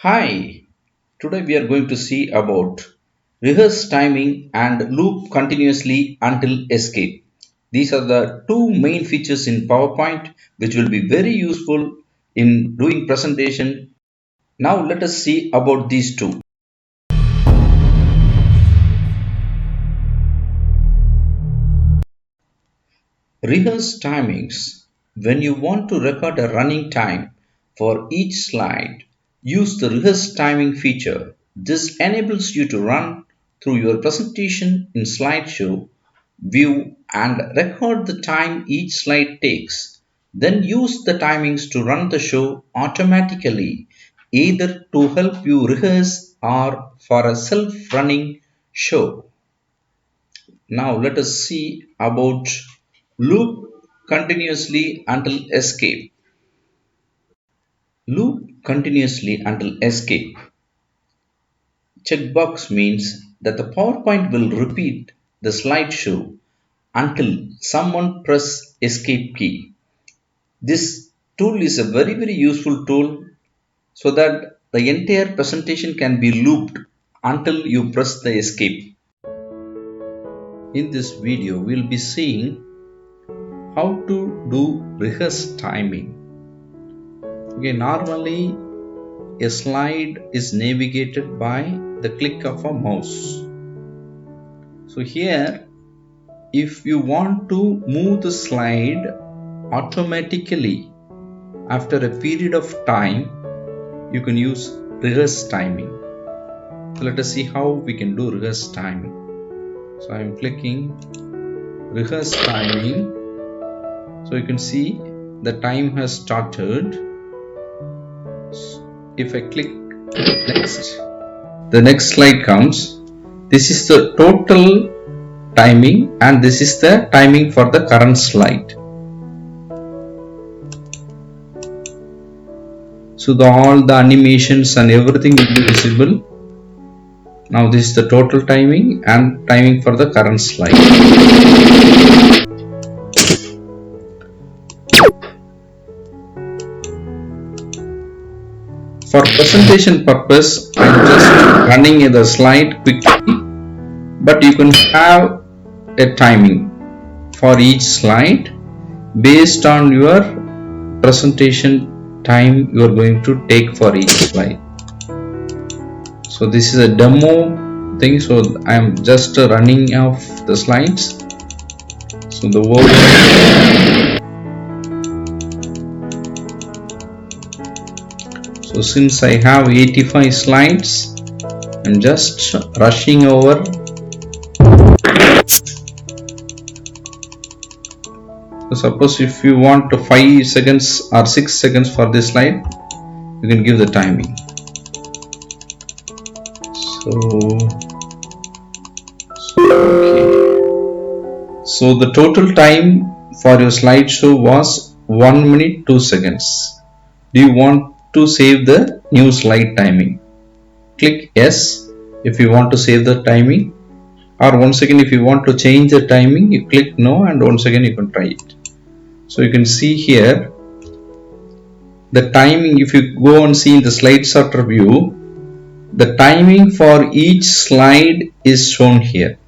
Hi, today we are going to see about rehearse timing and loop continuously until escape. These are the two main features in PowerPoint which will be very useful in doing presentation. Now let us see about these two. Rehearse timings. When you want to record a running time for each slide, use the rehearse timing feature. This enables you to run through your presentation in slideshow view and record the time each slide takes. Then use the timings to run the show automatically, either to help you rehearse or for a self-running show. Now let us see about loop continuously until escape. Loop continuously until escape. Checkbox means that the PowerPoint will repeat the slideshow until someone press escape key. This tool is a very useful tool so that the entire presentation can be looped until you press the escape. In this video, we'll be seeing how to do rehearse timing. Okay, normally a slide is navigated by the click of a mouse. So here, if you want to move the slide automatically after a period of time, you can use rehearse timing. So let us see how we can do rehearse timing. So I am clicking rehearse timing. So you can see the time has started. If I click next, the next slide comes. This is the total timing and this is the timing for the current slide. So all the animations and everything will be visible. Now this is the total timing and timing for the current slide. For presentation purpose, I'm just running the slide quickly, but you can have a timing for each slide based on your presentation time you are going to take for each slide. So this is a demo thing, so I am just running off the slides. So the word. So since I have 85 slides, I'm just rushing over. So suppose if you want 5 seconds or 6 seconds for this slide, you can give the timing. So the total time for your slideshow was 1 minute 2 seconds. Do you want to save the new slide timing? Click yes if you want to save the timing, or once again if you want to change the timing, you click no and once again you can try it. So you can see here the timing. If you go and see in the slide sorter view, the timing for each slide is shown here.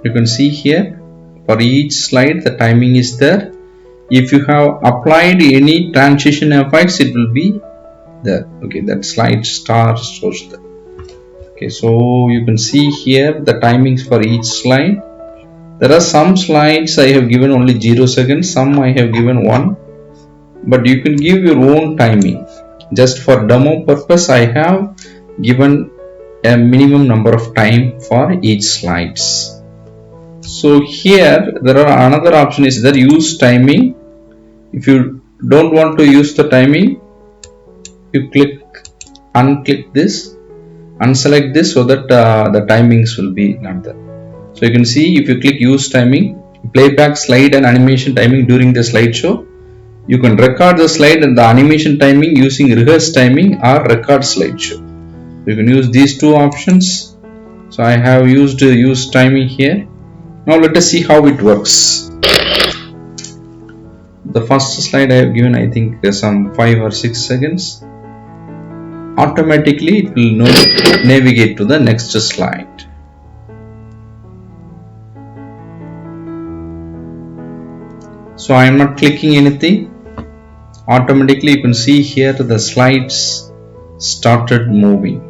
You can see here for each slide the timing is there. If you have applied any transition effects, it will be there. Okay, that slide star shows that. Okay, so you can see here the timings for each slide. There are some slides I have given only 0 seconds, some I have given 1, but you can give your own timing. Just for demo purpose, I have given a minimum number of time for each slides. So here there are another option is there, use timing. If you don't want to use the timing, you unclick this, unselect this so that the timings will be not there. So you can see if you click use timing, playback slide and animation timing during the slideshow, you can record the slide and the animation timing using rehearse timing or record slideshow. You can use these two options. So I have used use timing here. Now let us see how it works. The first slide I have given, I think some 5 or 6 seconds. automatically it will navigate to the next slide. So I am not clicking anything. Automatically you can see here the slides started moving.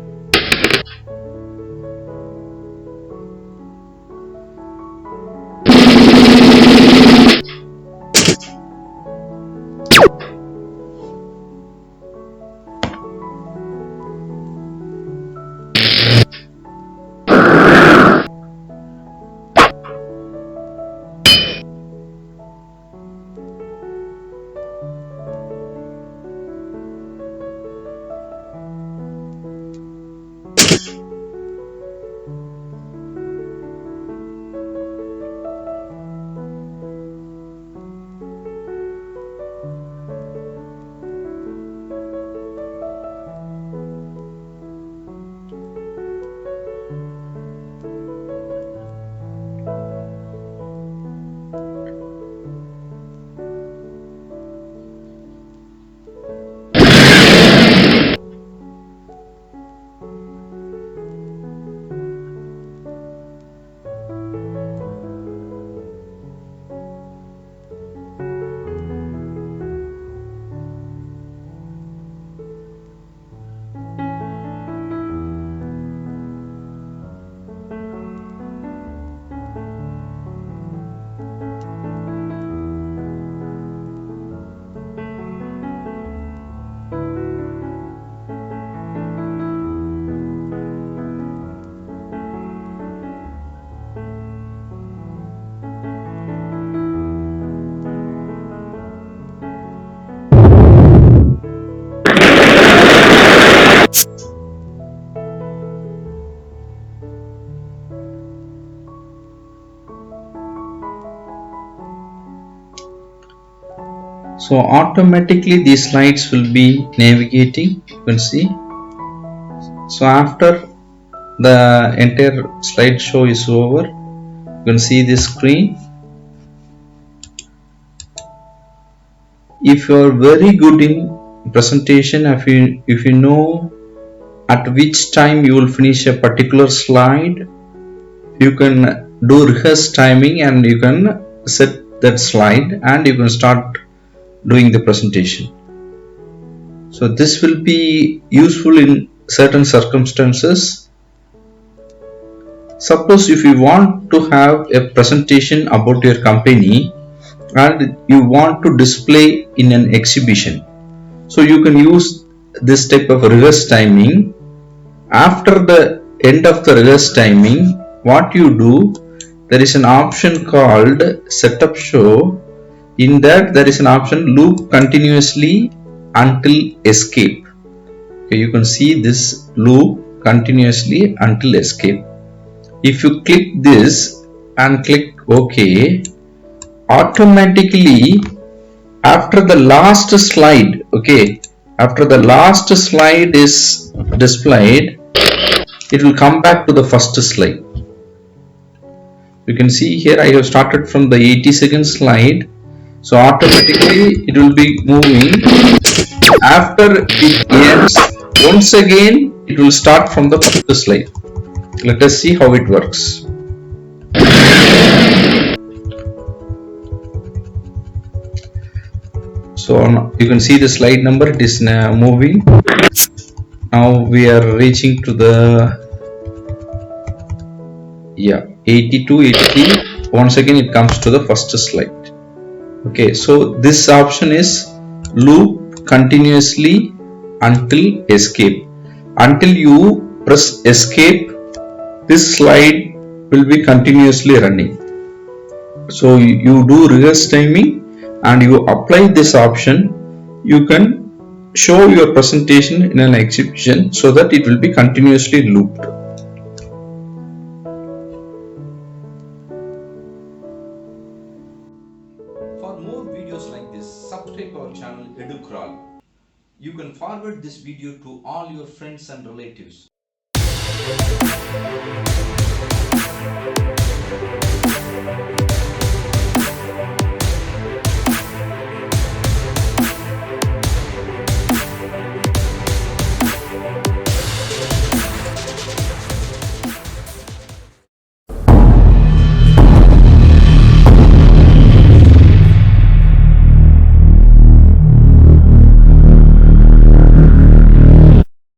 So automatically these slides will be navigating, you can see. So after the entire slideshow is over, you can see this screen. If you are very good in presentation, if you know at which time you will finish a particular slide, you can do rehearse timing and you can set that slide and you can start doing the presentation. So this will be useful in certain circumstances. Suppose if you want to have a presentation about your company and you want to display in an exhibition, so you can use this type of rehearse timing. After the end of the rehearse timing, what you do, there is an option called setup show. In that there is an option loop continuously until escape. Okay, you can see this loop continuously until escape. If you click this and click OK, automatically after the last slide, okay, after the last slide is displayed, it will come back to the first slide. You can see here I have started from the 80-second slide, so automatically it will be moving. After it ends, once again it will start from the first slide. Let us see how it works. So you can see the slide number, it is now moving. Now we are reaching to the 82, 83. Once again it comes to the first slide. Okay, so this option is loop continuously until escape. Until you press escape, this slide will be continuously running. So you do rehearse timing and you apply this option, you can show your presentation in an exhibition so that it will be continuously looped. For more videos like this, subscribe our channel EduCrawl. You can forward this video to all your friends and relatives.